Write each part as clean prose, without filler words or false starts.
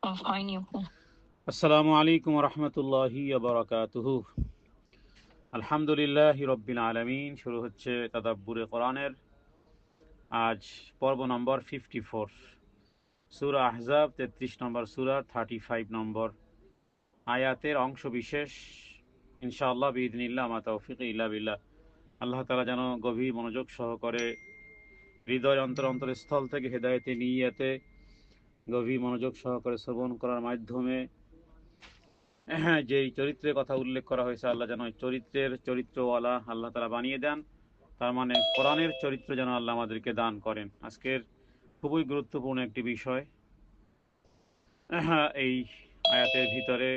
আসসালামু আলাইকুম রহমতুল্লাহি বারাকাতুহু। আলহামদুলিল্লাহি রব্বিল আলামিন। শুরু হচ্ছে তাদাব্বুরে কোরআনের আজ পর্ব নম্বর 54, সূরা আহজাব 33 নম্বর সূরা, 35 নম্বর আয়াতের অংশ বিশেষ। ইনশাআল্লাহ বিইذনিল্লাহ মা তাওফীক ইল্লা বিল্লাহ। আল্লাহ তাআলা যেন গভীর মনোযোগ সহকারে হৃদয় অন্তরস্থল থেকে হেদায়েতে নিয়াতে গভীর মনোযোগ সহকারে শ্রবণ করার মাধ্যমে যেই চরিত্রের কথা উল্লেখ করা হয়েছে, আল্লাহ যেন চরিত্রের চরিত্রওয়ালা আল্লাহ তাআলা বানিয়ে দেন। তার মানে কোরআনের চরিত্র যেন আল্লাহ আমাদেরকে দান করেন। আজকের খুবই গুরুত্বপূর্ণ একটি বিষয়। এই আয়াতের ভিতরে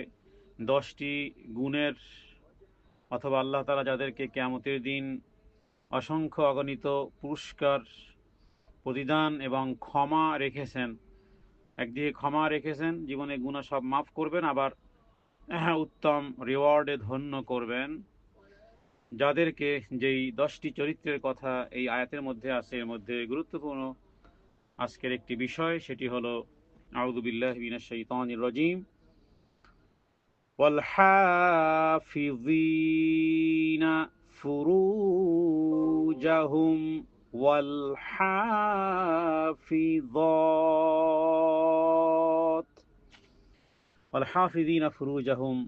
10টি গুণের অথবা আল্লাহ তাআলা যাদেরকে কিয়ামতের দিন অসংখ্য অগণিত পুরস্কার, প্রতিদান এবং ক্ষমা রেখেছেন। একদিকে ক্ষমা রেখেছেন, জীবনে গুনাহ সব মাফ করবেন, আবার উত্তম রিওয়ার্ডে ধন্য করবেন যাদেরকে। যেই 10টি চরিত্রের কথা এই আয়াতের মধ্যে আছে, এর মধ্যে গুরুত্বপূর্ণ আজকের একটি বিষয়, সেটি হলো আউযু বিল্লাহি মিনাশ শাইতানির রাজীম। ওয়াল হাফিযিনা ফুরুজাহুম ওয়াল হাফিযাত। ওয়াল হাফিযিনা ফুরুজাহুম,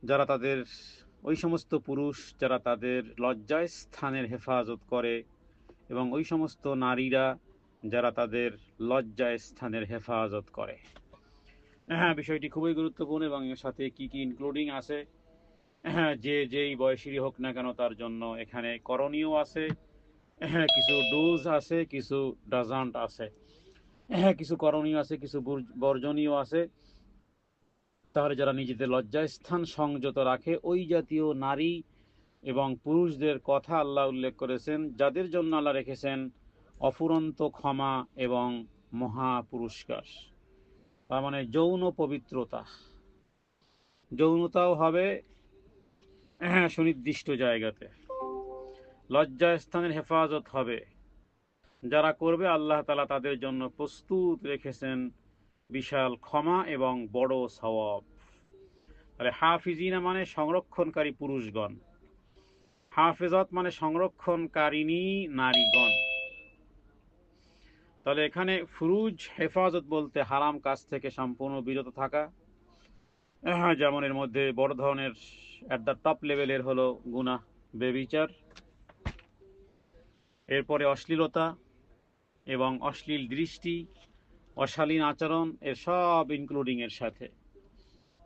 যারা তাদের ওই সমস্ত পুরুষ যারা তাদের লজ্জায় স্থানের হেফাজত করে, এবং ওই সমস্ত নারীরা যারা তাদের লজ্জায় স্থানের হেফাজত করে। বিষয়টি খুবই গুরুত্বপূর্ণ, এবং এর সাথে কি কি ইনক্লুডিং আছে, যে যেই বয়সেরই হোক না কেন তার জন্য এখানে করণীয় আছে, কিছু ডুজ আছে, কিছু ডাজান্ট আছে, কিছু করণীয় আছে, কিছু বর্জনীয় আছে। তাহলে যারা নিজেদের লজ্জায় স্থান সংযত রাখে, ওই জাতীয় নারী এবং পুরুষদের কথা আল্লাহ উল্লেখ করেছেন, যাদের জন্য আল্লাহ রেখেছেন অফুরন্ত ক্ষমা এবং মহা পুরস্কার। তার মানে যৌন পবিত্রতা, যৌনতাও হবে সুনির্দিষ্ট জায়গাতে, লজ্জায় স্থানের হেফাজত হবে। যারা করবে আল্লাহ তাআলা তাদের জন্য প্রস্তুত রেখেছেন বিশাল ক্ষমা এবং বড় সওয়াব। তাহলে হাফিজিনা মানে সংরক্ষণকারী পুরুষগণ, হাফেজাত মানে সংরক্ষণকারিণী নারীগণ। তাহলে এখানে ফুরুজ হেফাজত বলতে হারাম কাজ থেকে সম্পূর্ণ বিরত থাকা। যেমন এর মধ্যে বড় ধরনের অ্যাট দ্য টপ লেভেলের হলো গুনাহ ব্যভিচার, এরপরে অশ্লীলতা এবং অশ্লীল দৃষ্টি, অশালীন আচরণ, এর সব ইনক্লুডিং এর সাথে।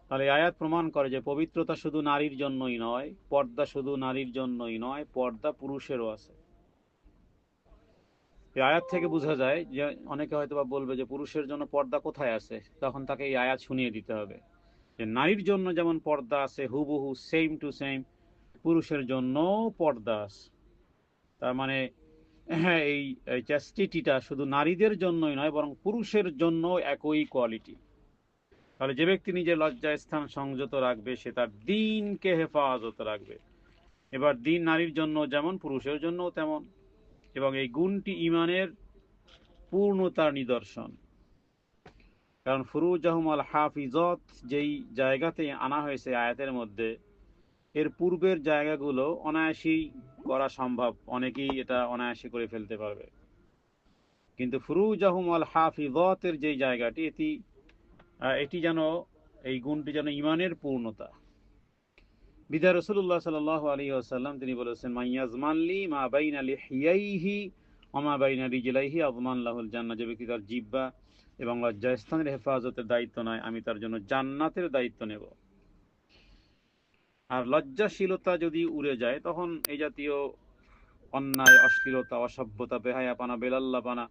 তাহলে আয়াত প্রমাণ করে যে পবিত্রতা শুধু নারীর জন্যই নয়, পর্দা শুধু নারীর জন্যই নয়, পর্দা পুরুষেরও আছে। এই আয়াত থেকে বোঝা যায় যে অনেকে হয়তো বা বলবে যে পুরুষের জন্য পর্দা কোথায় আছে, তখন তাকে এই আয়াত শুনিয়ে দিতে হবে যে নারীর জন্য যেমন পর্দা আছে হুবহু সেম টু সেম পুরুষের জন্য পর্দা আছে। তার মানে এই চ্যাস্টিটিটা শুধু নারীদের জন্যই নয়, বরং পুরুষের জন্য একই কোয়ালিটি। তাহলে যে ব্যক্তি নিজের লজ্জায় স্থান সংযত রাখবে, সে তার দ্বীনকে হেফাজত রাখবে। এবার দ্বীন নারীর জন্য যেমন পুরুষের জন্যও তেমন, এবং এই গুণটি ঈমানের পূর্ণতার নিদর্শন। কারণ ফুরুজাহুম আল হাফিজত যেই জায়গাতে আনা হয়েছে আয়াতের মধ্যে, এর পূর্বের জায়গাগুলো অনায়াসেই করা সম্ভব, অনেকেই এটা অনায়াসে করে ফেলতে পারবে। কিন্তু ফুরুজাহুম আল হাফিজতের যেই জায়গাটি, এটি যেন, এই গুণটি যেন ঈমানের পূর্ণতা। বিদায় রাসূলুল্লাহ সাল্লাল্লাহু আলাইহি ওয়াসাল্লাম তিনি বলেছেন, মাইয়াজমানলি মা বাইনা লিহিয়াইহি ওয়া মা বাইনা রিজলাইহি আযমান লাহুল জান্নাহ। যে ব্যক্তি তার জিহ্বা এবং লজ্জাস্থানের হেফাজতের দায়িত্ব নেয়, আমি তার জন্য জান্নাতের দায়িত্ব নেব। আর লজ্জাশীলতা যদি উড়ে যায়, তখন এই জাতীয় অন্যায়, অশ্লীলতা, অসভ্যতা, বেহায়াপানা, বেলাল্লাপানা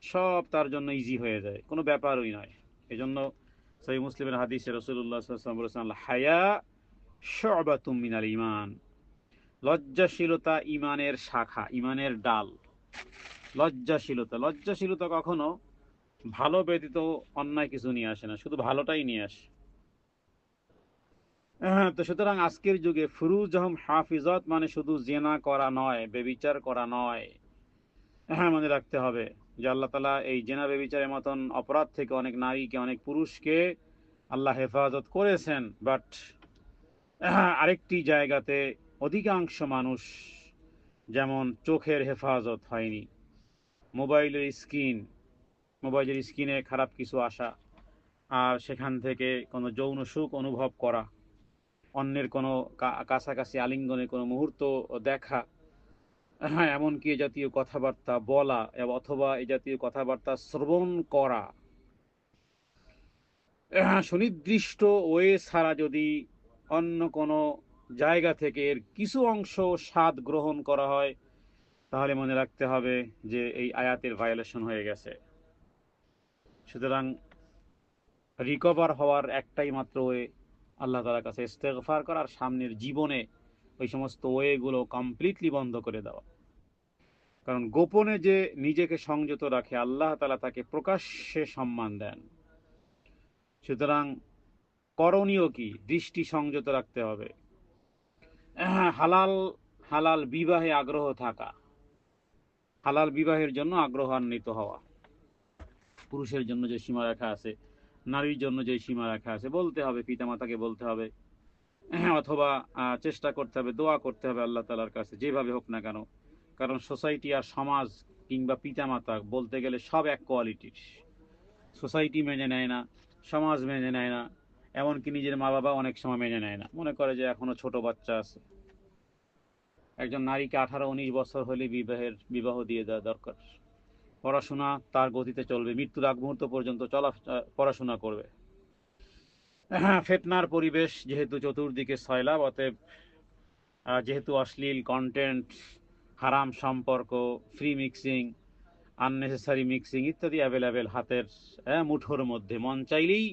সব তার জন্য ইজি হয়ে যায়, কোনো ব্যাপারই নয়। এই জন্য সহিহ মুসলিমের হাদিসে রাসূলুল্লাহ সাল্লাল্লাহু আলাইহি ওয়াসাল্লাম বলেছেন, আল হায়া শু'বাতুম মিনাল ঈমান। লজ্জাশীলতা ঈমানের শাখা, ঈমানের ডাল। লজ্জাশীলতা কখনো ভালো ব্যতীত অন্যায় কিছু নিয়ে আসে না, শুধু ভালোটাই নিয়ে আসে। তো সুতরাং আজকের যুগে ফুরুজাহুম হাফিজত মানে শুধু জিনা করা নয়, ব্যভিচার করা নয়। মনে রাখতে হবে যে আল্লাহ তাআলা এই জেনা ব্যভিচারের মতন অপরাধ থেকে অনেক নারীকে, অনেক পুরুষকে আল্লাহ হেফাজত করেছেন, বাট আরেকটি জায়গাতে অধিকাংশ মানুষ, যেমন চোখের হেফাজত হয়নি, মোবাইলের স্ক্রিনে খারাপ কিছু আসা, আর সেখান থেকে কোনো যৌন সুখ অনুভব করা, অন্যের কোনো কাছাকাছি আলিঙ্গনের কোনো মুহূর্ত দেখা, হ্যাঁ, এমনকি এ জাতীয় কথাবার্তা বলা অথবা এ জাতীয় কথাবার্তা শ্রবণ করা, সুনির্দিষ্ট ওয়ে ছাড়া যদি অন্য কোনো জায়গা থেকে এর কিছু অংশ স্বাদ গ্রহণ করা হয়, তাহলে মনে রাখতে হবে যে এই আয়াতের ভায়োলেশন হয়ে গেছে। সুতরাং রিকভার হওয়ার একটাই মাত্র ওয়ে আল্লাহ তাআলার কাছে ইস্তেগফার করা, আর সামনের জীবনে ওই সমস্ত ওয়েগুলো কমপ্লিটলি বন্ধ করে দেওয়া। কারণ গোপনে যে নিজেকে সংযত রাখে, আল্লাহ তাআলা তাকে প্রকাশ্যে সম্মান দেন। সুতরাং করণীয় কি? দৃষ্টি সংযত রাখতে হবে। হালাল হালাল বিবাহে আগ্রহ থাকা, হালাল বিবাহের জন্য আগ্রহান্বিত হওয়া। পুরুষের জন্য যে সীমারেখা আছে, নারীর জন্য যে সীমারেখা আছে, বলতে হবে, পিতামাতাকে বলতে হবে, অথবা চেষ্টা করতে হবে, দোয়া করতে হবে আল্লাহ তাআলার কাছে, যেভাবে হোক না কেন। কারণ সোসাইটি আর সমাজ কিংবা পিতামাতা বলতে গেলে সব এক কোয়ালিটির। সোসাইটি মেনে নেয় না, সমাজ মেনে নেয় না, এমনকি নিজের মা বাবা অনেক সময় মেনে নেয় না, মনে করে যে এখনো ছোট বাচ্চা আছে। একজন নারীকে 18-19 বছর হলে বিবাহ দিয়ে দেওয়া দরকার। পড়াশোনা তার গতিতে চলবে, মৃত্যুর আগ মুহূর্ত পর্যন্ত পড়াশোনা করবে। হ্যাঁ, ফিতনার পরিবেশ যেহেতু চতুর্দিকে সয়লাব, অতএব যেহেতু অশ্লীল কন্টেন্ট, হারাম সম্পর্ক, ফ্রি মিক্সিং, আননেসেসারি মিক্সিং ইত্যাদি অ্যাভেলেবেল হাতের মুঠোর মধ্যে, মন চাইলেই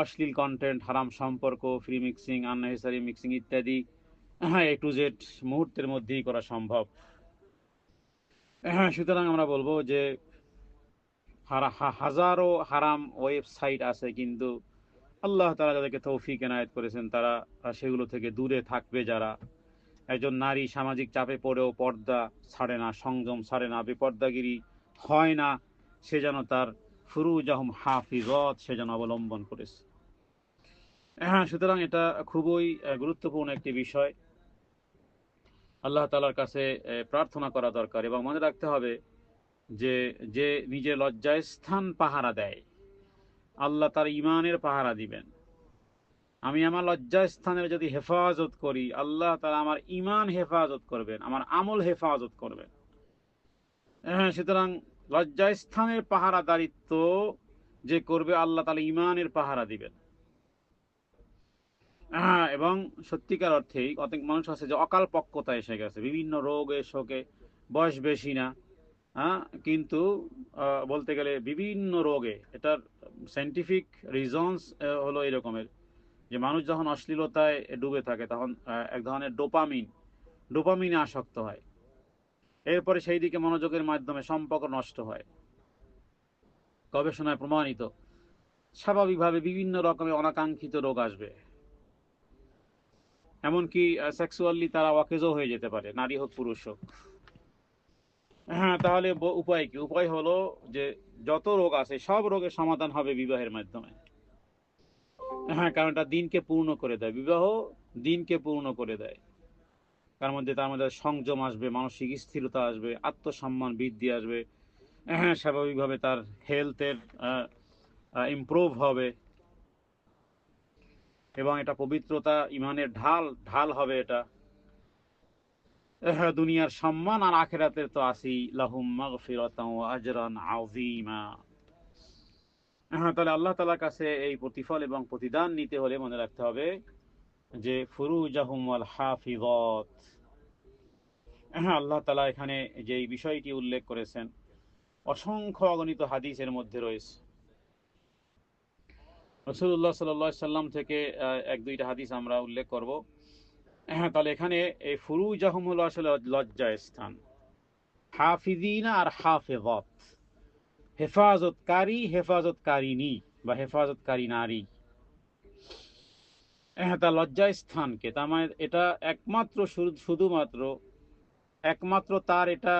অশ্লীল কন্টেন্ট, হারাম সম্পর্ক, ফ্রি মিক্সিং, আননেসেসারি মিক্সিং ইত্যাদি এ টু জেড মুহূর্তের মধ্যেই করা সম্ভব। সুতরাং আমরা বলবো যে হাজারো হারাম ওয়েবসাইট আছে, কিন্তু আল্লাহ তাআলা যাদেরকে তৌফিক এনায়েত করেছেন তারা সেগুলো থেকে দূরে থাকবে। যারা একজন নারী সামাজিক চাপে পড়েও পর্দা ছাড়ে না, সংযম ছাড়ে না, বেপর্দাগিরি হয় না, সে যেন তার ফুরুজাহুম হাফিজত সে যেন অবলম্বন করেছে। সুতরাং এটা খুবই গুরুত্বপূর্ণ একটি বিষয়। আল্লাহ তাআলার কাছে প্রার্থনা করা দরকার, এবং মনে রাখতে হবে যে যে নিজের লজ্জাস্থান পাহারা দেয়, আল্লাহ তার ঈমানের পাহারা দিবেন। আমি আমার লজ্জাস্থানের যদি হেফাজত করি, আল্লাহ তাআলা আমার ঈমান হেফাজত করবেন, আমার আমল হেফাজত করবেন। সুতরাং লজ্জাস্থানের পাহারাদারিত্ব যে করবে, আল্লাহ তাআলা ঈমানের পাহারা দিবেন। এবং সত্যিকার অর্থেই অনেক মানুষ আছে যে অকাল পক্কতা এসে গেছে, বিভিন্ন রোগে শোকে, বয়স বেশি না, কিন্তু বলতে গেলে বিভিন্ন রোগে। এটার সায়েন্টিফিক রিজনস হলো এরকমের যে মানুষ যখন অশ্লীলতায় ডুবে থাকে তখন এক ধরনের ডোপামিনে আসক্ত হয়, এরপরে সেই দিকে মনোযোগের মাধ্যমে সম্পর্ক নষ্ট হয়। গবেষণায় প্রমাণিত, স্বাভাবিকভাবে বিভিন্ন রকমের অনাকাঙ্ক্ষিত রোগ আসবে, এমনকি সেক্সুয়ালি তারা অকেজও হয়ে যেতে পারে, নারী হোক পুরুষ হোক। তাহলে উপায় কি? উপায় হলো যে যত রোগ আছে সব রোগের সমাধান হবে বিবাহের মাধ্যমে। কারণ এটা দিনকে পূর্ণ করে দেয়, বিবাহ দিনকে পূর্ণ করে দেয়। তার মধ্যে সংযম আসবে, মানসিক স্থিরতা আসবে, আত্মসম্মান বৃদ্ধি আসবে, স্বাভাবিকভাবে তার হেলথের ইমপ্রুভ হবে, এবং এটা পবিত্রতা, ইমানের ঢাল হবে। এটা দুনিয়ার সম্মান আর আখিরাতের তো আসি, লাহুম মাগফিরাতাও ওয়া আজরান আযীমা। তাহলে আল্লাহ তাআলার কাছে এই প্রতিফল এবং প্রতিদান নিতে হলে মনে রাখতে হবে যে ফুরুজাহুম ওয়াল হাফিজাত। আল্লাহ তাআলা এখানে যে বিষয়টি উল্লেখ করেছেন অসংখ্য অগণিত হাদিসের মধ্যে রয়েছে। রাসূলুল্লাহ সাল্লাল্লাহু আলাইহি সাল্লাম থেকে এক দুইটা হাদিস আমরা উল্লেখ করব। তাহলে এখানে এই ফুরুজাহুম হলো আসলে লজ্জা স্থান, হাফিজিনা আর হাফিজাত, হেফাজতকারী, হেফাজতকারিনী বা হেফাজতকারী নারী। তার লজ্জা স্থানকে, তার মানে এটা শুধুমাত্র একমাত্র তার এটা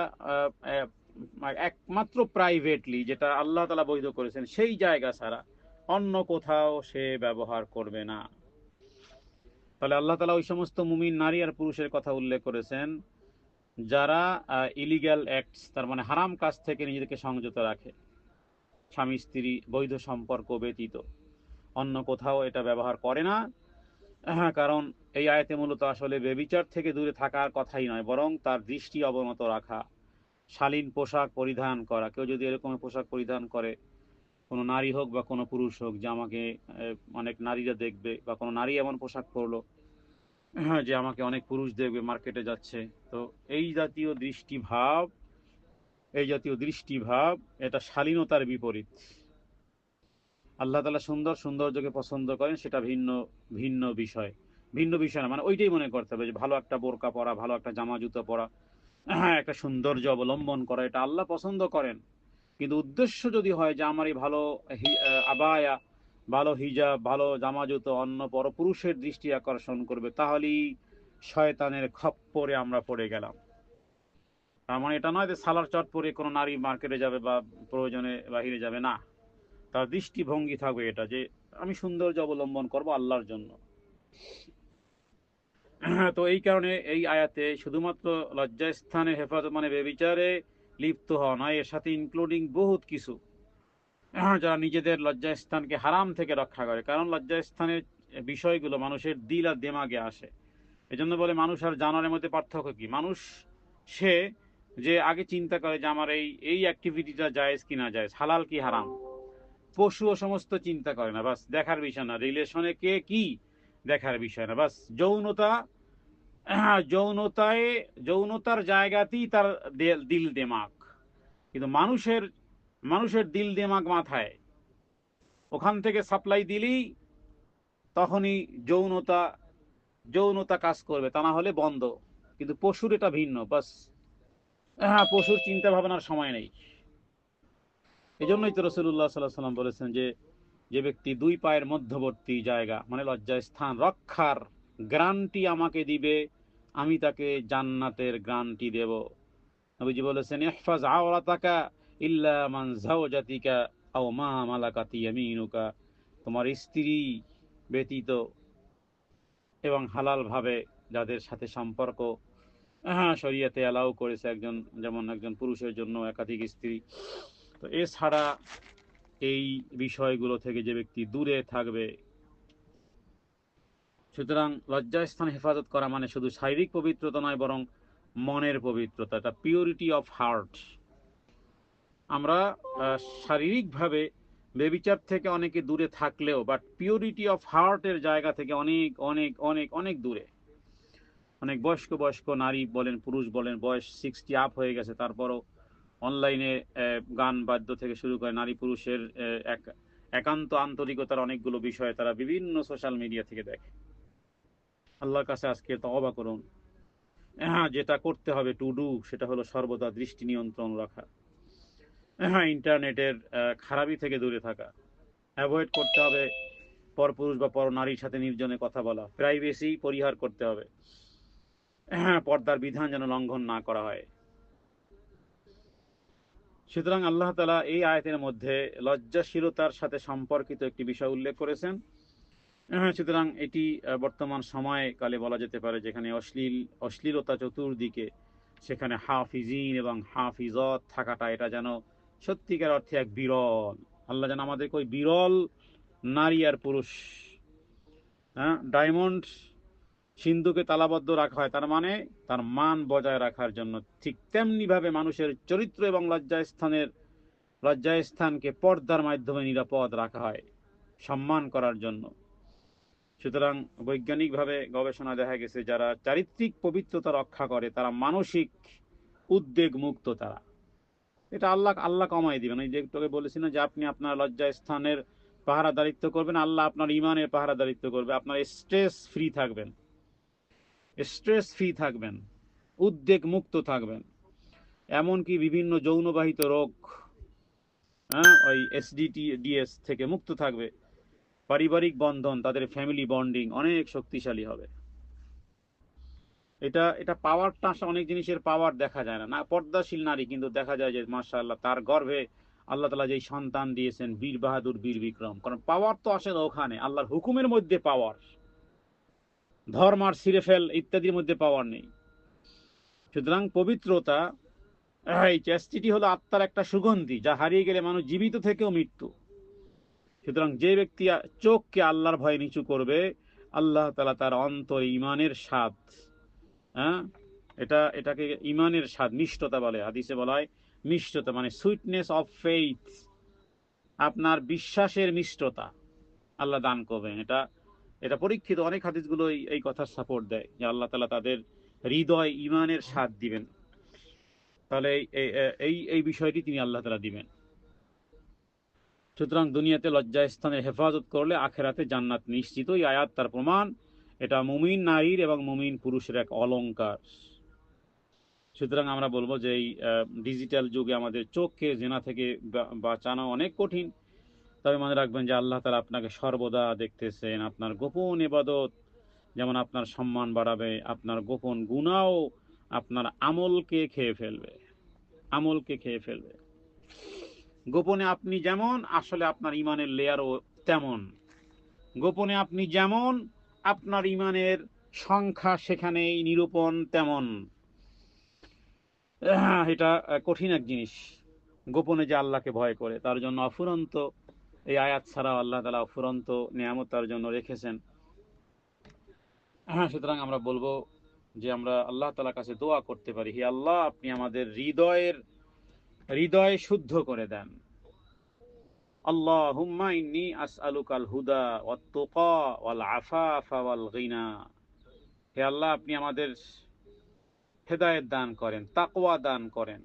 একমাত্র প্রাইভেটলি যেটা আল্লাহ তাআলা বৈধ করেছেন সেই জায়গা ছাড়া অন্য কোথাও সে ব্যবহার করবে না। তাহলে আল্লাহ তাআলা ওই সমস্ত মুমিন নারী আর পুরুষের কথা উল্লেখ করেছেন যারা ইলিগ্যাল অ্যাক্টস, তার মানে হারাম কাজ থেকে নিজেদেরকে সংযত রাখে, স্বামী স্ত্রী বৈধ সম্পর্ক ব্যতীত অন্য কোথাও এটা ব্যবহার করে না। হ্যাঁ, কারণ এই আয়াতে মূলত আসলে ব্যভিচার থেকে দূরে থাকার কথাই নয়, বরং তার দৃষ্টি অবনত রাখা, শালীন পোশাক পরিধান করা। কেউ যদি এরকম পোশাক পরিধান করে, কোনো নারী হোক বা কোনো পুরুষ হোক, যে আমাকে অনেক নারীরা দেখবে, বা কোনো নারী এমন পোশাক পরলো হ্যাঁ যে আমাকে অনেক পুরুষ দেখবে মার্কেটে যাচ্ছে, তো এই জাতীয় দৃষ্টিভাব এটা শালীনতার বিপরীত। আল্লাহ তাআলা সৌন্দর্যকে পছন্দ করেন, সেটা ভিন্ন ভিন্ন বিষয়। ভিন্ন বিষয় না মানে ওইটাই মনে করতে হবে যে ভালো একটা বোরকা পরা, ভালো একটা জামা জুতো পরা, হ্যাঁ একটা সৌন্দর্য অবলম্বন করা, এটা আল্লাহ পছন্দ করেন। কিন্তু উদ্দেশ্য যদি হয় যে আমার এই ভালো আবায়া, ভালো হিজাব, ভালো জামা জুতো অন্য পরপুরুষের দৃষ্টি আকর্ষণ করবে, তাহলেই শয়তানের খপ্পরে আমরা পড়ে গেলাম। তার মানে এটা নয় যে সালার চট পরে কোনো নারী মার্কেটে যাবে বা প্রয়োজনে বাহিরে যাবে না, তার দৃষ্টিভঙ্গি থাকবে এটা যে আমি সৌন্দর্য অবলম্বন করব আল্লাহর জন্য। তো এই কারণে এই আয়াতে শুধুমাত্র লজ্জাস্থানের হেফাজত মানে বেবিচারে লিপ্ত হওয়া নয়, এর সাথে ইনক্লুডিং বহুত কিছু, যারা নিজেদের লজ্জাস্থানকে হারাম থেকে রক্ষা করে। কারণ লজ্জাস্থানের বিষয়গুলো মানুষের দিল আর দেমাগে আসে। এজন্য বলে মানুষ আর জানোয়ারের মধ্যে পার্থক্য কি? মানুষ সে যে আগে চিন্তা করে যে আমার এই অ্যাক্টিভিটিটা জায়েজ কি না জায়েজ, হালাল কি হারাম। পশুও সমস্ত চিন্তা করে না, বাস দেখার বিষয় না, রিলেশনে কে কি দেখার বিষয় না, বাস যৌনতার জায়গাতেই তার দিল দেমাগ। কিন্তু মানুষের দিল দেমাগ মাথায়, ওখান থেকে সাপ্লাই দিলেই তখনই যৌনতা কাজ করবে, তা না হলে বন্ধ। কিন্তু পশুর এটা ভিন্ন, বাস পশুর চিন্তা ভাবনার সময় নেই। এই জন্যই তো রাসূলুল্লাহ সাল্লাল্লাহু আলাইহি ওয়াসাল্লাম বলেছেন যে যে ব্যক্তি দুই পায়ের মধ্যবর্তী জায়গা মানে লজ্জা স্থান রক্ষার গ্যারান্টি আমাকে দিবে, আমি তাকে জান্নাতের গ্যারান্টি দেব। নবীজি বলেছেন ইহফাজ আওরাতাকা ইল্লা মান যাওজাতিকা আও মা মালাকাত ইয়ামিনুকা, তোমার স্ত্রী ব্যতীত এবং হালাল ভাবে যাদের সাথে সম্পর্ক শরীয়তে অ্যালাউ করেছে, যেমন একজন পুরুষের জন্য একাধিক স্ত্রী, তো এছাড়া এই বিষয়গুলো থেকে যে ব্যক্তি দূরে থাকবে। সুতরাং লজ্জাস্থান হেফাজত করা মানে শুধু শারীরিক পবিত্রতা নয়, বরং মনের পবিত্রতা, এটা পিওরিটি অফ হার্ট। আমরা শারীরিকভাবে বেবিচার থেকে অনেকে দূরে থাকলেও বাট পিওরিটি অফ হার্টের জায়গা থেকে অনেক অনেক অনেক অনেক দূরে। অনেক বয়স্ক নারী বলেন পুরুষ বলেন, বয়স 60 আপ হয়ে গেছে, তারপরও অনলাইনে গান বাদ্য থেকে শুরু করে নারী পুরুষের একান্ত আন্তরিকতার অনেকগুলো বিষয় তারা বিভিন্ন সোশ্যাল মিডিয়া থেকে দেখে। আল্লাহর কাছে আজকে তওবা করুন। যেটা করতে হবে টু ডু, সেটা হলো সর্বদা দৃষ্টি নিয়ন্ত্রণ রাখা, ইন্টারনেটের খারাপি থেকে দূরে থাকা, অ্যাভয়েড করতে হবে পরপুরুষ বা পর নারীর সাথে নির্জনে কথা বলা, প্রাইভেসি পরিহার করতে হবে, পর্দার বিধান যেন লঙ্ঘন না করা হয়। সুতরাং আল্লাহ তাআলা এই আয়াতের মধ্যে লজ্জাশীলতার সাথে সম্পর্কিত একটি বিষয় উল্লেখ করেছেন। সুতরাং এটি বর্তমান সময়কালে বলা যেতে পারে যেখানে অশ্লীলতা চতুর্দিকে, সেখানে হাফিজিন এবং হাফিজত থাকাটা এটা যেন সত্যিকার অর্থে এক বিরল। আল্লাহ যেন আমাদেরকে ওই বিরল নারী আর পুরুষ, ডায়মন্ড সিন্ধুকে তালাবদ্ধ রাখা হয় তার মানে তার মান বজায় রাখার জন্য, ঠিক তেমনি ভাবে মানুষের চরিত্র এবং লজ্জাস্থানকে পর্দার মাধ্যমে নিরাপদ রাখা হয় সম্মান করার জন্য। সুতরাং বৈজ্ঞানিকভাবে গবেষণা দেখা গেছে যারা চারিত্রিক পবিত্রতা রক্ষা করে তারা মানসিক উদ্বেগ মুক্ত। তারা এটা আল্লাহ কমাই দিবেন। এই যে তোকে বলেছি না যে আপনি আপনার লজ্জাস্থানের পাহারাদারিত্ব করবেন, আল্লাহ আপনার ইমানের পাহারাদারিত্ব করবে, আপনার স্ট্রেস ফ্রি থাকবেন, উদ্বেগ মুক্ত থাকবেন। এমনকি বিভিন্ন যৌনবাহিত রোগ, ওই STDs থেকে মুক্ত থাকবে। পারিবারিক বন্ধন, তাদের ফ্যামিলি বন্ডিং অনেক শক্তিশালী হবে। এটা এটা পাওয়ারটা আসলে অনেক জিনিসের পাওয়ার দেখা যায় না, না পর্দাশীল নারী কিন্তু দেখা যায় যে মাশাআল্লাহ তার গর্ভে আল্লাহ তাআলা যেই সন্তান দিয়েছেন বীর বাহাদুর বীর বিক্রম, কারণ পাওয়ার তো আসলে ওখানে আল্লাহর হুকুমের মধ্যে পাওয়ার, ধর্ম আর ছিঁড়ে ফেল ইত্যাদির মধ্যে পাওয়ার নেই। সুতরাং পবিত্রতা, এই চ্যাস্টিটি হলো আত্মার একটা সুগন্ধি যা হারিয়ে গেলে মানুষ জীবিত থেকেও মৃত্যু। সুতরাং যে ব্যক্তি চোখকে আল্লাহর ভয়ে নিচু করবে, আল্লাহ তাআলা তার অন্তরে ঈমানের স্বাদ, হ্যাঁ, এটাকে ঈমানের স্বাদ, মিষ্টতা বলে, হাদিসে বলা হয় মিষ্টতা মানে সুইটনেস অফ ফেইথ, আপনার বিশ্বাসের মিষ্টতা আল্লাহ দান করবেন। এটা এটা পরীক্ষিত, অনেক হাদিসগুলো এই কথার সাপোর্ট দেয় যে আল্লাহ তাআলা তাদের হৃদয় ঈমানের স্বাদ দিবেন। তাহলে এই এই এই বিষয়টি তিনি আল্লাহ তাআলা দিবেন। সুতরাং দুনিয়াতে লজ্জাস্থানের হেফাজত করলে আখেরাতে জান্নাত নিশ্চিত। এই আয়াত তার প্রমাণ। এটা মুমিন নারীর এবং মুমিন পুরুষের এক অলংকার। সুতরাং আমরা বলবো যে এই ডিজিটাল যুগে আমাদের চোখকে জেনা থেকে বাঁচানো অনেক কঠিন। তবে মনে রাখবেন যে আল্লাহ তাআলা আপনাকে সর্বদা দেখতেছেন। আপনার গোপন ইবাদত যেমন আপনার সম্মান বাড়াবে, আপনার গোপন গুনাহও আপনার আমলকে খেয়ে ফেলবে, আমলকে খেয়ে ফেলবে। গোপনে আপনি যেমন, আসলে আপনার ইমানের লেয়ারও তেমন। গোপনে আপনি যেমন, আপনার ইমানের সংখ্যা সেখানেই নিরূপণ তেমন। এটা কঠিন এক জিনিস, গোপনে যে আল্লাহকে ভয় করে। তার জন্য অফুরন্ত এই আয়াত ছাড়াও আল্লাহ তাআলা অফুরন্ত নিয়ামত তার জন্য রেখেছেন। সুতরাং আমরা বলবো যে আমরা আল্লাহ তাআলার কাছে দোয়া করতে পারি, হে আল্লাহ আপনি আমাদের হৃদয় শুদ্ধ করে দেন। আল্লাহুম্মা ইন্নী আসআলুকাল হুদা ওয়াত তুকা ওয়াল আফাফা ওয়াল গিনা। হে আল্লাহ আপনি আমাদের হেদায়েত দান করেন, তাকওয়া দান করেন।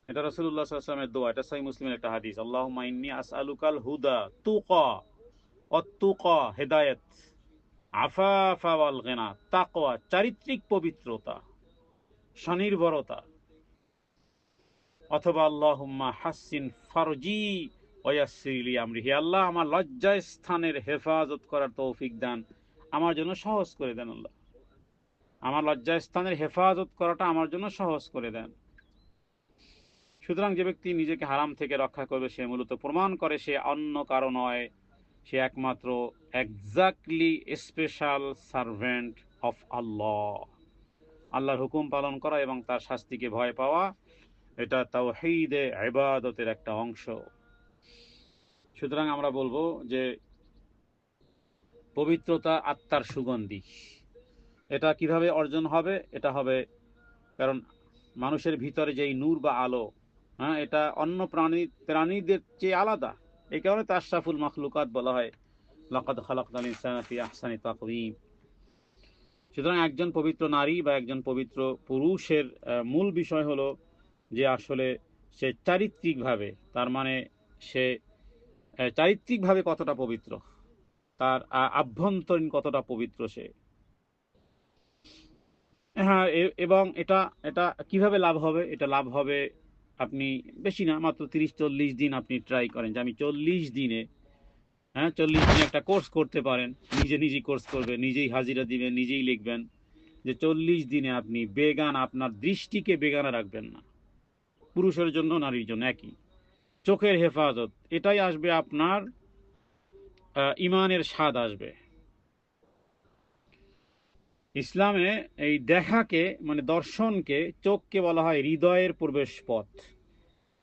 এটা রাসূলুল্লাহ সাল্লাল্লাহু আলাইহি ওয়াসাল্লামের দোয়া, এটা সহিহ মুসলিমের একটা হাদিস। আল্লাহুম্মা ইন্নী আসআলুকাল হুদা, তুকা, ওয়াত তুকা হেদায়েত, আফাফা ওয়াল গিনা তাকওয়া চারিত্রিক পবিত্রতা, স্বনির্ভরতা, অথবা আল্লাহুম্মা হাসসিন ফারজি ওয়া ইয়াসসির লি আমরি। হে আল্লাহ আমার লজ্জাস্থানের হেফাজত করার তৌফিক দান, আমার জন্য সহজ করে দেন। আল্লাহ আমার লজ্জাস্থানের হেফাজত করাটা আমার জন্য সহজ করে দেন। সুতরাং যে ব্যক্তি নিজেকে হারাম থেকে রক্ষা করবে সে মূলত প্রমাণ করে সে অন্য কারো নয়, সে একমাত্র এক্স্যাক্টলি স্পেশাল সার্ভেন্ট অফ আল্লাহ। আল্লাহর হুকুম পালন করা এবং তার শাস্তিকে ভয় পাওয়া, এটা তাওহীদে ইবাদতের একটা অংশ। সুতরাং আমরা বলবো যে পবিত্রতা আত্মার সুগন্ধি। এটা কিভাবে অর্জন হবে? এটা হবে কারণ মানুষের ভিতরে যেই নূর বা আলো, হ্যাঁ, এটা অন্য প্রাণীদের চেয়ে আলাদা। এই কারণে তা আশরাফুল মাখলুকাত বলা হয়, লাকাদ খালাকনাল ইনসানা ফি আহসানি তাকওয়িম। সুতরাং একজন পবিত্র নারী বা একজন পবিত্র পুরুষের মূল বিষয় হলো যে আসলে সে চারিত্রিকভাবে, তার মানে সে চারিত্রিকভাবে কতটা পবিত্র, তার আভ্যন্তরীণ কতটা পবিত্র সে। হ্যাঁ, এবং এটা এটা কিভাবে লাভ হবে? এটা লাভ হবে, আপনি বেশি না, মাত্র 30-40 দিন আপনি ট্রাই করেন যে আমি 40 দিনে, হ্যাঁ 40 দিনে একটা কোর্স করতে পারেন। নিজেই কোর্স করবেন, নিজেই হাজিরা দিবেন, নিজেই লিখবেন যে 40 দিনে আপনি বেগানা, আপনার দৃষ্টিকে বেগানা রাখবেন না। পুরুষের জন্য নারীর জন্য একই, চোখের হেফাজত, এটাই আসবে আপনার ইমানের স্বাদ আসবে। ইসলামে এই দেখাকে মানে দর্শনকে, চোখকে বলা হয় হৃদয়ের প্রবেশ পথ,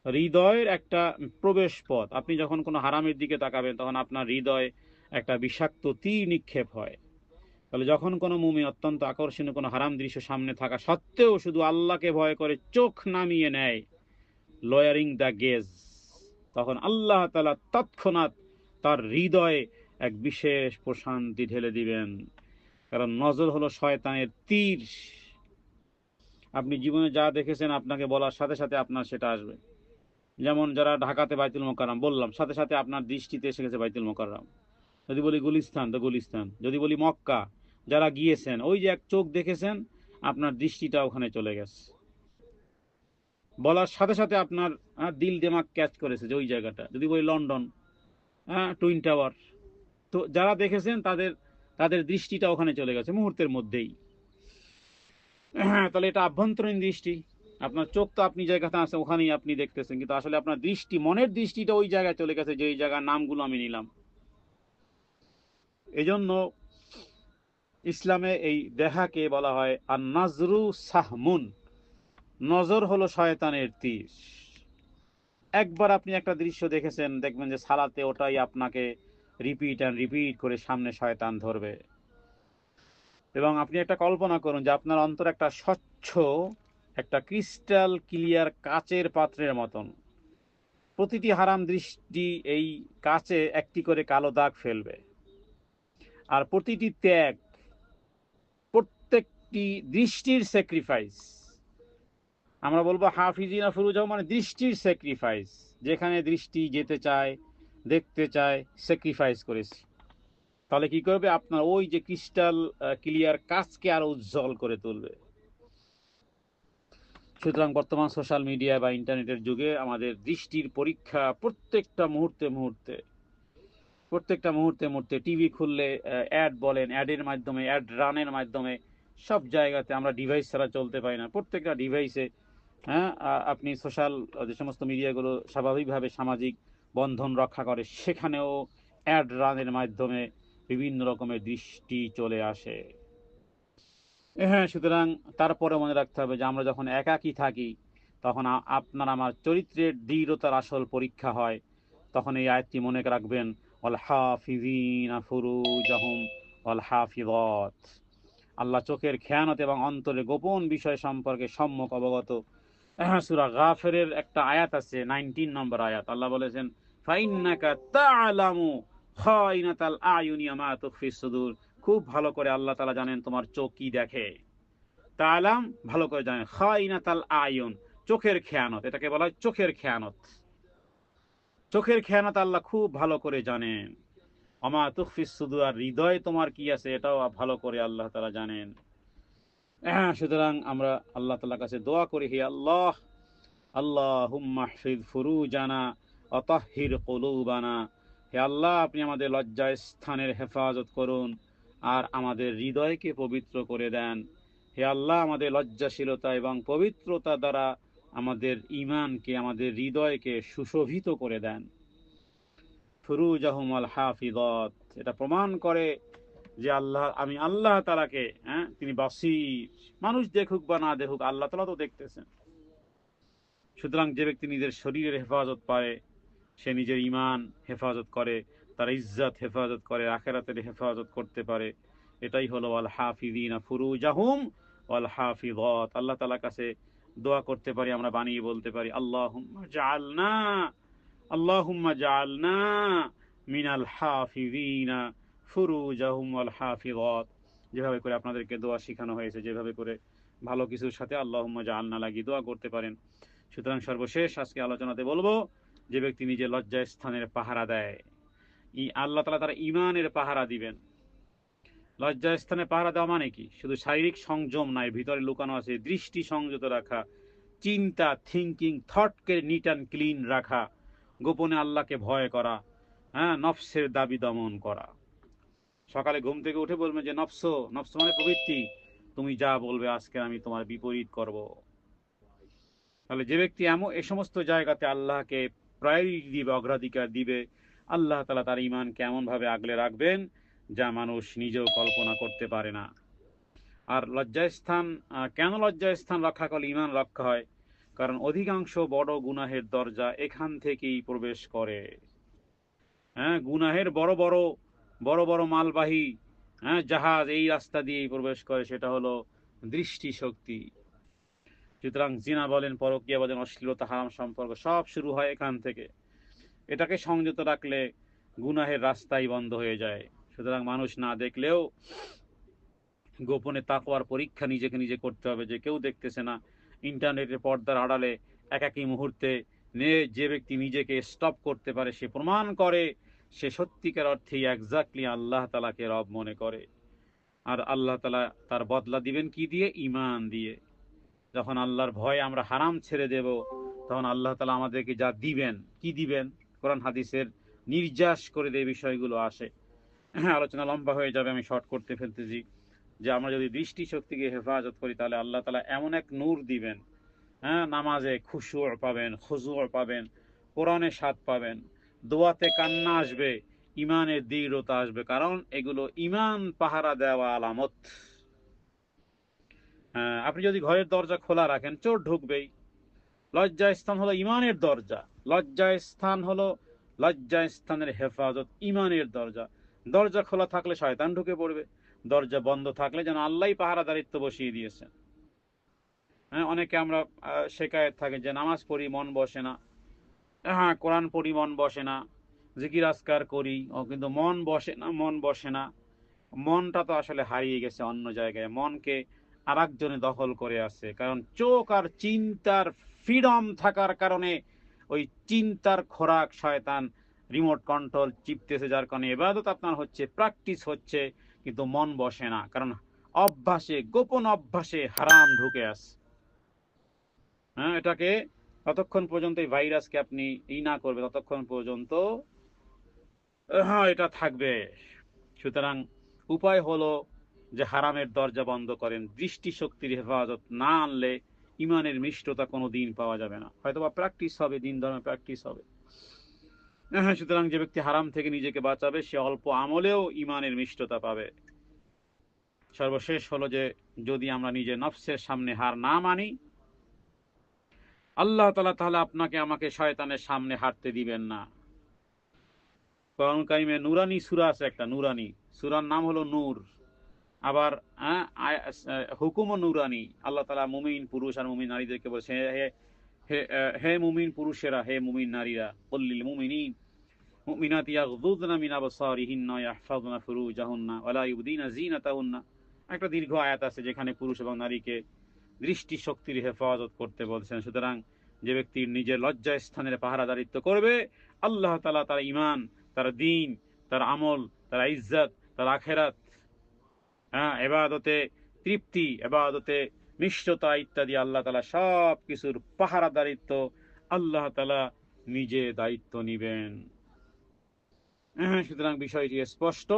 হৃদয়ের একটা প্রবেশ পথ। আপনি যখন কোনো হারামের দিকে তাকাবেন তখন আপনার হৃদয় একটা বিষাক্ত তীর নিক্ষেপ হয়। তাহলে যখন কোনো মুমিন অত্যন্ত আকর্ষণীয় কোনো হারাম দৃশ্য সামনে থাকা সত্ত্বেও শুধু আল্লাহকে ভয় করে চোখ নামিয়ে নেয়, লয়ারিং দ্য গেজ, তখন আল্লাহ তাআলা তৎক্ষণাৎ তার হৃদয়ে এক বিশেষ প্রশান্তি ঢেলে দিবেন। কারণ নজর হলো শয়তানের তীর। আপনি জীবনে যা দেখেছেন আপনাকে বলার সাথে সাথে আপনার সেটা আসবে। যেমন যারা ঢাকাতে বাইতুল মোকাররম বললাম, সাথে সাথে আপনার দৃষ্টিতে এসে গেছে বাইতুল মোকাররম। যদি বলি গুলিস্তান তো গুলিস্তান, যদি বলি মক্কা, যারা গিয়েছেন ওই যে এক চোখ দেখেছেন, আপনার দৃষ্টিটা ওখানে চলে গেছে। বলার সাথে সাথে আপনার দিল দিমাগ ক্যাচ করেছে যে ওই জায়গাটা। যদি বলি লন্ডন, টুইন টাওয়ার, তো যারা দেখেছেন তাদের তাদের দৃষ্টিটা ওখানে চলে গেছে মুহূর্তের মধ্যেই। তাহলে এটা আভ্যন্তরীণ দৃষ্টি। আপনার চোখ তো আপনি জায়গাতে আছে ওখানেই আপনি দেখতেছেন, কিন্তু আসলে আপনার দৃষ্টি, মনের দৃষ্টিটা ওই জায়গায় চলে গেছে যে জায়গার নামগুলো আমি নিলাম। এজন্য ইসলামে এই দেখাকে বলা হয় আর নাজরু সাহমুন। নজর হলো শয়তানের তীর। একবার আপনি একটা দৃশ্য দেখেছেন, দেখবেন যে সালাতে ওটাই আপনাকে রিপিট অ্যান্ড রিপিট করে সামনে শয়তান ধরবে। এবং আপনি একটা কল্পনা করুন যে আপনার অন্তর একটা স্বচ্ছ, একটা ক্রিস্টাল ক্লিয়ার কাচের পাত্রের মতন। প্রতিটি হারাম দৃষ্টি এই কাচে একটি করে কালো দাগ ফেলবে, আর প্রতিটি ত্যাগ, প্রত্যেকটি দৃষ্টির স্যাক্রিফাইস, আমরা বলবো হাফিজিনা ফুরুজাও, মানে দৃষ্টির স্যাক্রিফাইস। যেখানে দৃষ্টি যেতে চায়, দেখতে চায়, স্যাক্রিফাইস করেছি। তাহলে কি করবে? আপনার ওই যে ক্রিস্টাল ক্লিয়ার কাচকে আরো উজ্জ্বল করে তুলবে। সুতরাং বর্তমান সোশ্যাল মিডিয়া বা ইন্টারনেটের যুগে আমাদের দৃষ্টির পরীক্ষা প্রত্যেকটা মুহূর্তে মুহূর্তে টিভি খুললে অ্যাড বলেন, অ্যাডের মাধ্যমে, অ্যাড রানের মাধ্যমে সব জায়গাতে আমরা ডিভাইস ছাড়া চলতে পারি না। প্রত্যেকটা ডিভাইসে, হ্যাঁ, আপনি সোশ্যাল যে সমস্ত মিডিয়াগুলো স্বাভাবিকভাবে সামাজিক বন্ধন রক্ষা করে, সেখানেও অ্যাড রানের মাধ্যমে বিভিন্ন রকমের দৃষ্টি চলে আসে। হ্যাঁ, সুতরাং তারপরে মনে রাখতে হবে যে আমরা যখন একাকী থাকি, তখন আপনার আমার চরিত্রের দৃঢ়তার আসল পরীক্ষা হয়। তখন এই আয়াতটি মনে রাখবেন, ওয়াল হাফিজিনা ফুরুজাহুম ওয়াল হাফিজাত। আল্লাহ চোখের খেয়ানত এবং অন্তরের গোপন বিষয় সম্পর্কে সম্যক অবগত। সূরা গাফিরের একটা আয়াত আছে, 19 নম্বর আয়াত। আল্লাহ বলেছেন, ফাইন্নাকা তা'লামু খাইনাতাল আয়ুনি ওয়া মা তুখফিস সুদূর। খুব ভালো করে আল্লাহ তাআলা জানেন তোমার চোখ কি দেখে। তা'লাম, ভালো করে জানেন, খাইনাতাল আয়ুন, চোখের খেয়ানত, এটাকে বলা হয় চোখের খেয়ানত। চোখের খেয়ানত আল্লাহ খুব ভালো করে জানেন। ওয়া মা তুখফিস সুদূর, আর হৃদয় তোমার কি আছে এটাও ভালো করে আল্লাহ তাআলা জানেন। সুতরাং আমরা আল্লাহ তাআলার কাছে দোয়া করি, হে আল্লাহ, আল্লাহুম্মা হফিজ ফুরুজানা ওয়া তাহহির কুলুবানা। হে আল্লাহ, আপনি আমাদের লজ্জা স্থানের হেফাজত করুন আর আমাদের হৃদয়কে পবিত্র করে দেন। হে আল্লাহ, আমাদের লজ্জাশীলতা এবং পবিত্রতা দ্বারা আমাদের ঈমানকে, আমাদের হৃদয়কে সুশোভিত করে দেন। ফুরুজাহুম আল হাফিজাত, এটা প্রমাণ করে যে আমি আল্লাহ তাআলাকে, তিনি বাসীর, মানুষ দেখুক বা না দেখুক আল্লাহ তাআলা তো দেখতেছেন। সুতরাং যে ব্যক্তি নিজের শরীরের হেফাজত পারে, সে নিজের ঈমান হেফাজত করে, তার ইজ্জত হেফাজত করে, আখিরাতের হেফাজত করতে পারে। এটাই হলো ওয়াল হাফিজিনা ফুরুজাহুম ওয়াল হাফিজাত। আল্লাহ তাআলার কাছে দোয়া করতে পারি, আমরা বানিয়ে বলতে পারি, আল্লাহুম্মা জাআলনা মিনাল হাফিজিনা ফুরুজাহুম ওয়াল হাফিজাত। যেভাবে করে আপনাদেরকে দোয়া শেখানো হয়েছে, যেভাবে করে ভালো কিছুর সাথে আল্লাহুম্মা জাআলনা লাগিয়ে দোয়া করতে পারেন। সুতরাং সর্বশেষ আজকে আলোচনাতে বলবো, যে ব্যক্তি নিজের লজ্জা স্থানের পাহারা দেয়, আল্লাহ তাআলা তার ঈমানের পাহারা দিবেন। লজ্জা স্থানে পাহারা দেওয়া মানে কি? শুধু শারীরিক সংযম নয়, ভিতরে লুকানো আছে দৃষ্টি সংযত রাখা, চিন্তা, থিঙ্কিং, থটকে নিট অ্যান্ড ক্লিন রাখা, গোপনে আল্লাহকে ভয় করা, নফসের দাবি দমন করা। সকালে ঘুম থেকে উঠে বলবেন যে নফস, নফস মানে প্রবৃত্তি, তুমি যা বলবে আজকে আমি তোমার বিপরীত করব। তাহলে যে ব্যক্তি এ সমস্ত জায়গাতে আল্লাহকে প্রায়োরিটি দিবে, অগ্রাধিকার দিবে, আল্লাহ তাআলা তার ঈমান কেমন ভাবে আগলে রাখবেন যা মানুষ নিজেও কল্পনা করতে পারে না। আর লজ্জাস্থান, কেন লজ্জাস্থান রক্ষা করলে ঈমান রক্ষা হয়? কারণ অধিকাংশ বড় গুনাহের দরজা এখান থেকেই প্রবেশ করে। গুনাহের বড় বড় মালবাহী জাহাজ এই রাস্তা দিয়েই প্রবেশ করে, সেটা হলো দৃষ্টিশক্তি। সুতরাং জিনা বলেন, পরকীয়া বলেন, অশ্লীলতা, হারাম সম্পর্ক সব শুরু হয় এখান থেকে। এটাকে সংযত রাখলে গুনাহের রাস্তাই বন্ধ হয়ে যায়। সুতরাং মানুষ না দেখলেও গোপনে তাকওয়ার পরীক্ষা নিজেকে নিজে করতে হবে, যে কেউ দেখতেছে না। ইন্টারনেটের পর্দার আড়ালে একাকী মুহূর্তে যে ব্যক্তি নিজেকে স্টপ করতে পারে, সে প্রমাণ করে সে সত্যিকার অর্থেই এক্স্যাক্টলি আল্লাহ তাআলাকে রব মনে করে। আর আল্লাহ তাআলা তার বদলা দিবেন কি দিয়ে? ঈমান দিয়ে। যখন আল্লাহর ভয়ে আমরা হারাম ছেড়ে দেব, তখন আল্লাহ তাআলা আমাদেরকে যা দিবেন, কি দিবেন, কোরআন হাদিসের নির্যাস করে দিয়ে বিষয়গুলো আসে। আলোচনা লম্বা হয়ে যাবে, আমি শর্ট করতে ফেলতেছি। যে আমরা যদি দৃষ্টি শক্তিকে হেফাজত করি তাহলে আল্লাহ তাআলা এমন এক নূর দিবেন, হ্যাঁ, নামাজে খুশু পাবেন, খুজু পাবেন, কোরআনে স্বাদ পাবেন, দোয়াতে কান্না আসবে, ইমানের দৃঢ়তা আসবে, কারণ এগুলো ইমান পাহারা দেওয়া আলামত। হ্যাঁ, আপনি যদি ঘরের দরজা খোলা রাখেন চোর ঢুকবেই। লজ্জা স্থান হলো ইমানের দরজা, লজ্জা স্থান হলো, লজ্জা স্থানের হেফাজত ইমানের দরজা। দরজা খোলা থাকলে শয়তান ঢুকে পড়বে, দরজা বন্ধ থাকলে যেন আল্লাহই পাহারা দায়িত্ব বসিয়ে দিয়েছেন। হ্যাঁ, অনেকে আমরা শেখায়ত থাকে যে নামাজ পড়ি মন বসে না, হ্যাঁ কোরআন পড়ি মন বসে না, জিকির আজকার করি ও কিন্তু মন বসে না, মন বসে না। মনটা তো আসলে হারিয়ে গেছে অন্য জায়গায়, মনকে আর একজনে দখল করে আছে, কারণ চোখ আর চিন্তার ফ্রিডম থাকার কারণে ওই চিন্তার খোরাক শয়তান রিমোট কন্ট্রোল চিপতেছে, যার কারণে ইবাদত আপনার হচ্ছে, প্র্যাকটিস হচ্ছে, কিন্তু মন বসে না, কারণ অভ্যাসে, গোপন অভ্যাসে হারাম ঢুকে আছে। হ্যাঁ, এটাকে ততক্ষণ পর্যন্ত এই ভাইরাসকে আপনি না করবে ততক্ষণ পর্যন্ত হ্যাঁ এটা থাকবে। সুতরাং উপায় হলো যে হারামের দরজা বন্ধ করেন, দৃষ্টি শক্তির হেফাজত না আনলে ইমানের মিষ্টতা কোনো দিন পাওয়া যাবে না, হয়তোবা প্র্যাকটিস হবে, দিন ধর্মে প্র্যাকটিস হবে। হ্যাঁ, সুতরাং যে ব্যক্তি হারাম থেকে নিজেকে বাঁচাবে সে অল্প আমলেও ইমানের মিষ্টতা পাবে। সর্বশেষ হলো যে যদি আমরা নিজে নফসের সামনে হার না মানি, আল্লাহ তাআলা তাহলে আপনাকে আমাকে শয়তানের সামনে হাঁটতে দিবেন না। কোরআন কারিমে নুরানি সূরা আছে একটা, নুরানি সূরার নাম হলো নূর। আবার হুকুমও নুরানি। আল্লাহ তাআলা মুমিন পুরুষ আর মুমিন নারীদেরকে বলছে, হে হে হে মুমিন পুরুষেরা, হে মুমিন নারীরা, কুল্লিল মুমিনিন মুমিনাতি ইয়াগযুযনা মিন আবসারিহিন্না ওয়া ইয়াহফাযনা ফুরুজাহুন্না ওয়া লা ইউবদিনা যিনাতাহুন্না। একটা দীর্ঘ আয়াত আছে যেখানে পুরুষ এবং নারীকে দৃষ্টি শক্তির হেফাজত করতে বলছেন। সুতরাং যে ব্যক্তি নিজের লজ্জা স্থানের পাহারাদারিত্ব করবে, আল্লাহ তাআলা তার ঈমান, তার দ্বীন, তার আমল, তার ইজ্জত, তার আখিরাত, হ্যাঁ ইবাদতে তৃপ্তি, ইবাদতে মিষ্টতা ইত্যাদি আল্লাহ তাআলা সব কিছুর পাহারাদারিত্ব আল্লাহ তাআলা নিজে দায়িত্ব নিবেন। সুতরাং বিষয়টি স্পষ্ট।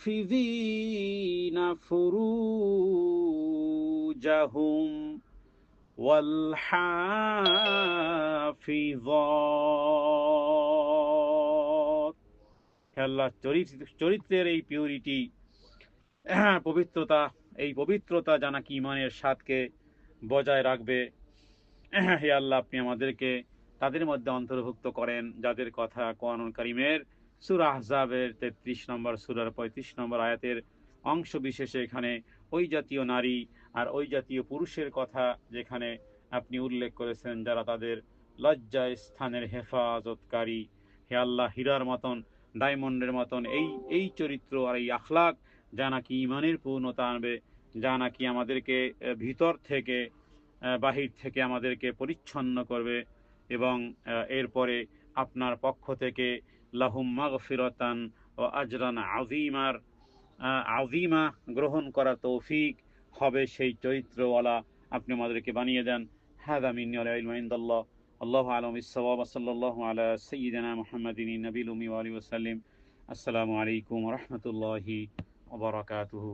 ওয়ালহাফিযিনা ফুরুজাহুম ওয়ালহাফিযাত। আল্লাহ চরিত্রের এই পিউরিটি, পবিত্রতা, এই পবিত্রতা যা নাকি ইমানের স্বাদকে বজায় রাখবে। হে আল্লাহ, আপনি আমাদেরকে তাদের মধ্যে অন্তর্ভুক্ত করেন যাদের কথা কোরআনুল কারীমের সূরা আহজাবের 33 নম্বর সূরার 35 নম্বর আয়াতের অংশ বিশেষে এখানে ওই জাতীয় নারী আর ওই জাতীয় পুরুষের কথা যেখানে আপনি উল্লেখ করেছেন যারা তাদের লজ্জা স্থানের হেফাজতকারী। হে আল্লাহ, হীরার মতন, ডায়মন্ডের মতন এই এই চরিত্র আর এই আখলাক যা নাকি ইমানের পূর্ণতা আনবে, যা নাকি আমাদেরকে ভিতর থেকে বাহির থেকে আমাদেরকে পরিচ্ছন্ন করবে, এবং এরপরে আপনার পক্ষ থেকে লাহুম মাগফিরাতান ও আজরান আযীমা গ্রহণ করার তৌফিক হবে, সেই চরিত্রওয়ালা আপনি আমাদেরকে বানিয়ে দেন। হাযা মিন্নি ওয়া ইলমু ইনদাল্লাহ। আল্লাহু আ'লামু বিস-সাওয়াব। সাল্লাল্লাহু আলা সাইয়্যিদিনা মুহাম্মাদিন নবিয়্যিল উম্মি ওয়া আলিহি ওয়া সাল্লাম। আসসালামু আলাইকুম ওয়া রাহমাতুল্লাহি ওয়া বারাকাতুহু।